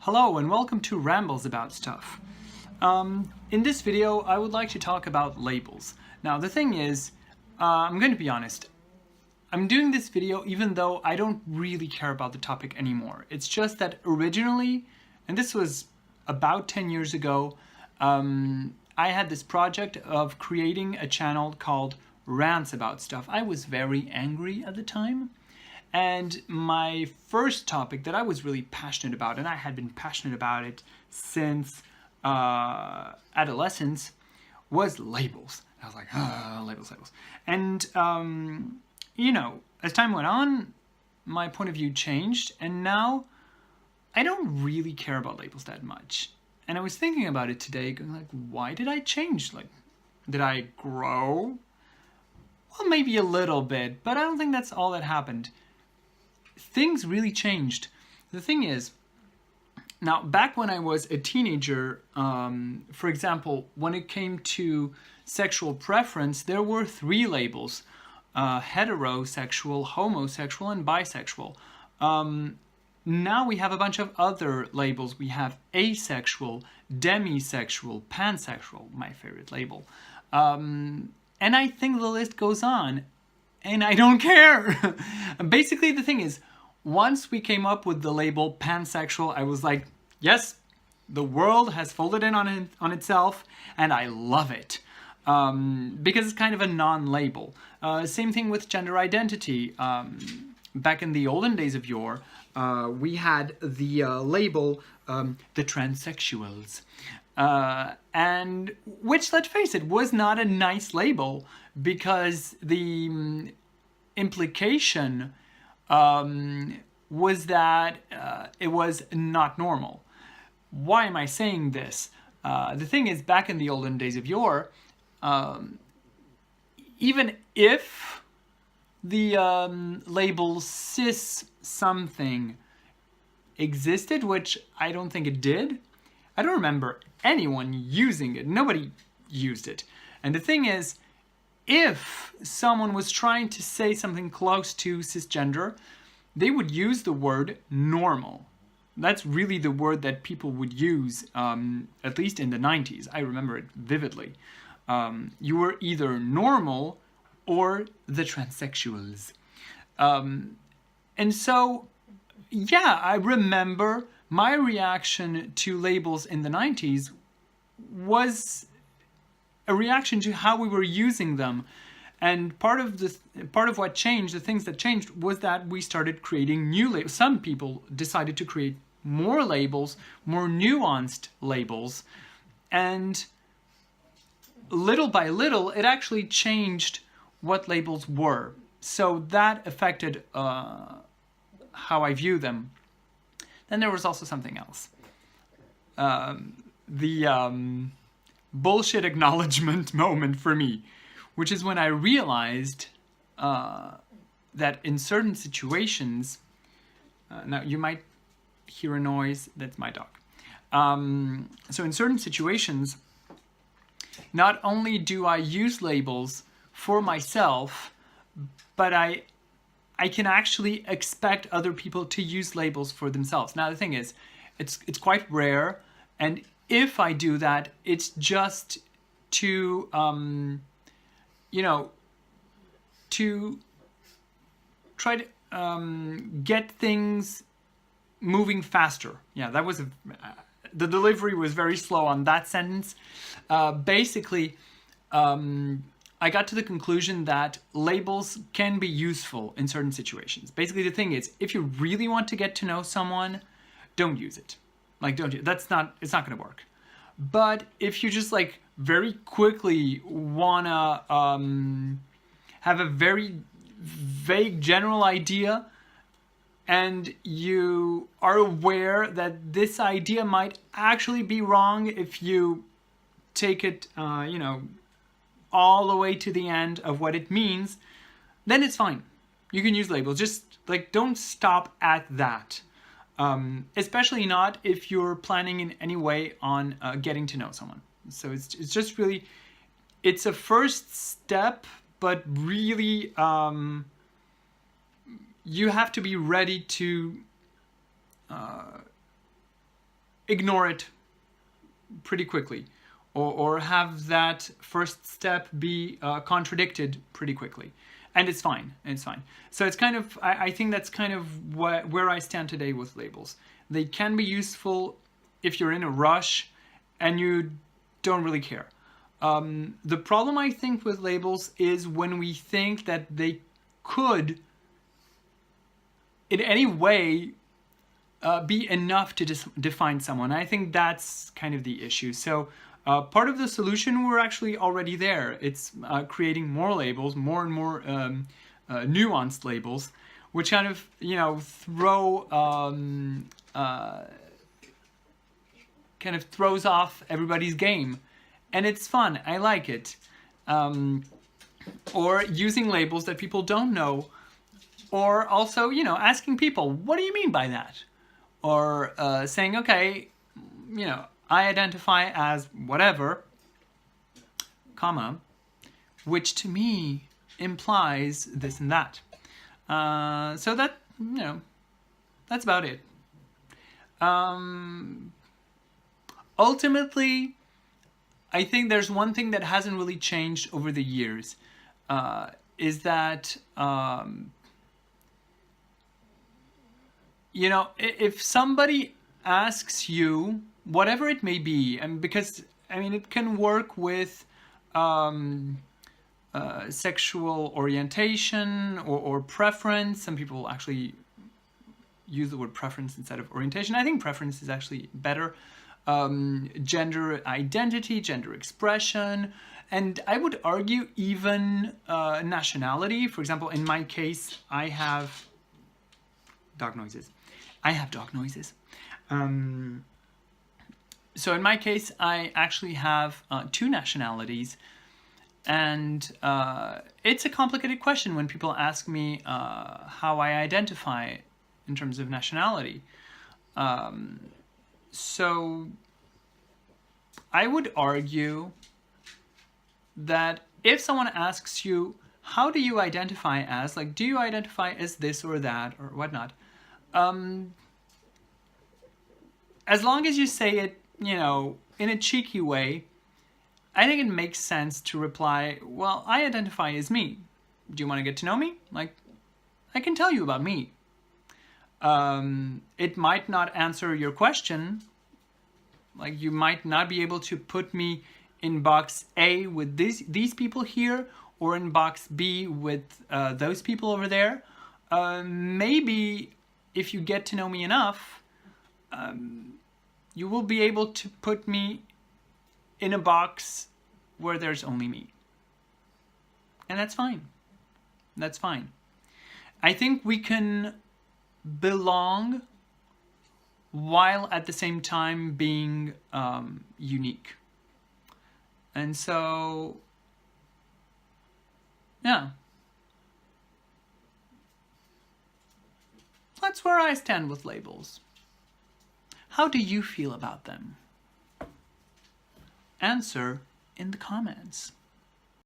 Hello and welcome to Rambles About Stuff. In this video, I would like to talk about labels. Now, the thing is, I'm going to be honest. I'm doing this video even though I don't really care about the topic anymore. It's just that originally, and this was about 10 years ago, I had this project of creating a channel called Rants About Stuff. I was very angry at the time. And my first topic that I was really passionate about, and I had been passionate about it since adolescence, was labels. I was like, labels. And, as time went on, my point of view changed, and now I don't really care about labels that much. And I was thinking about it today, going like, why did I change? Like, did I grow? Well, maybe a little bit, but I don't think that's all that happened. Things really changed. The thing is, now back when I was a teenager, for example, when it came to sexual preference, there were 3 labels: heterosexual, homosexual, and bisexual. Now we have a bunch of other labels. We have asexual, demisexual, pansexual, my favorite label. And I think the list goes on. And I don't care. Basically, the thing is, once we came up with the label pansexual, I was like, yes, the world has folded in on itself, and I love it. Because it's kind of a non-label. Same thing with gender identity. Back in the olden days of yore, we had the label, the transsexuals. And which, let's face it, was not a nice label, because the implication was that it was not normal. Why am I saying this? The thing is, back in the olden days of yore, even if the label cis something existed, which I don't think it did, I don't remember anyone using it. Nobody used it. And the thing is, if someone was trying to say something close to cisgender, they would use the word normal. That's really the word that people would use, at least in the 90s. I remember it vividly. You were either normal or the transsexuals. And so, yeah, I remember my reaction to labels in the 90s was a reaction to how we were using them. And part of what changed, the things that changed, was that we started creating new labels. Some people decided to create more labels, more nuanced labels, and little by little, it actually changed what labels were. So that affected how I view them. Then there was also something else. The bullshit acknowledgement moment for me, which is when I realized that in certain situations, now you might hear a noise, that's my dog. So in certain situations, not only do I use labels for myself, but I can actually expect other people to use labels for themselves. Now the thing is, it's quite rare, and if I do that, it's just to, to try to get things moving faster. Yeah, that was the delivery was very slow on that sentence. Basically, I got to the conclusion that labels can be useful in certain situations. Basically, the thing is, if you really want to get to know someone, don't use it. Like, it's not going to work. But if you just like very quickly wanna have a very vague general idea, and you are aware that this idea might actually be wrong if you take it, all the way to the end of what it means, then it's fine. You can use labels. Just like, don't stop at that. Especially not if you're planning in any way on getting to know someone. So it's just really, it's a first step, but really you have to be ready to ignore it pretty quickly, or have that first step be contradicted pretty quickly. And it's fine, it's fine. So it's kind of, I think that's kind of where I stand today with labels. They can be useful if you're in a rush and you don't really care. The problem I think with labels is when we think that they could in any way be enough to define someone. I think that's kind of the issue. So part of the solution, we're actually already there. It's creating more labels, more and more nuanced labels, which kind of, throw kind of throws off everybody's game. And it's fun, I like it. Or using labels that people don't know. Or also, asking people, what do you mean by that? Or saying, okay, I identify as whatever, comma, which to me implies this and that. So that, that's about it. Ultimately, I think there's one thing that hasn't really changed over the years, is that, if somebody asks you, whatever it may be, and because, it can work with sexual orientation or preference. Some people actually use the word preference instead of orientation. I think preference is actually better. Gender identity, gender expression, and I would argue even nationality. For example, in my case, I have dog noises. So in my case, I actually have 2 nationalities, and it's a complicated question when people ask me how I identify in terms of nationality. So I would argue that if someone asks you, how do you identify as, like, do you identify as this or that or whatnot? As long as you say it, in a cheeky way, I think it makes sense to reply, well, I identify as me. Do you want to get to know me? Like, I can tell you about me. It might not answer your question. Like, you might not be able to put me in box A with these people here, or in box B with those people over there. Maybe if you get to know me enough, you will be able to put me in a box where there's only me. And that's fine. That's fine. I think we can belong while at the same time being unique. And so, yeah. That's where I stand with labels. How do you feel about them? Answer in the comments.